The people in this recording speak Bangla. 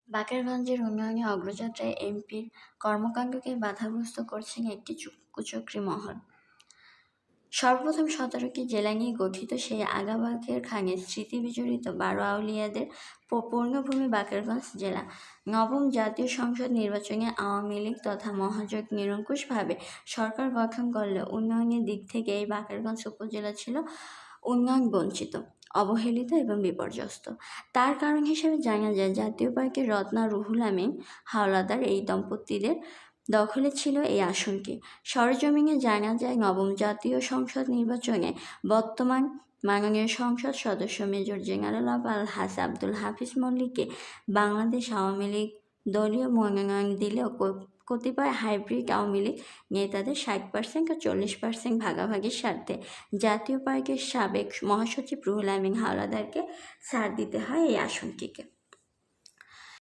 বাকেরগঞ্জের উন্নয়নে অগ্রযাত্রায় এমপির কর্মকাণ্ডকে বাধাগ্রস্ত করছেন একটি কুচক্রী মহল। সর্বপ্রথম 17টি জেলা নিয়ে গঠিত সেই আগাবাকের খানের স্মৃতিবিজড়িত 12 আউলিয়াদের পূর্ণভূমি বাকেরগঞ্জ জেলা। নবম জাতীয় সংসদ নির্বাচনে আওয়ামী লীগ তথা মহাজোট নিরঙ্কুশভাবে সরকার গঠন করলে উন্নয়নের দিক থেকে এই বাকেরগঞ্জ উপজেলা ছিল উন্নয়ন বঞ্চিত, অবহেলিত এবং বিপর্যস্ত। তার কারণ হিসেবে জানা যায়, জাতীয় পার্কের রত্না রুহুল আমিন হাওলাদার এই দম্পতিদের দখলে ছিল এই আসনটি। সরেজমিনে জানা যায়, নবম জাতীয় সংসদ নির্বাচনে বর্তমান মাননীয় সংসদ সদস্য মেজর জেনারেল আলহাজ আব্দুল হাফিজ মল্লিককে বাংলাদেশ আওয়ামী লীগ দলীয় মনোনয়ন দিলেও কতিপয় হাইব্রিড আওয়ামী লীগ নেতাদের 60% ও 40% ভাগাভাগির স্বার্থে জাতীয় পার্কের সাবেক মহাসচিব রুহুল আমিন হাওলাদারকে ছাড় দিতে হয় এই আসনটিকে।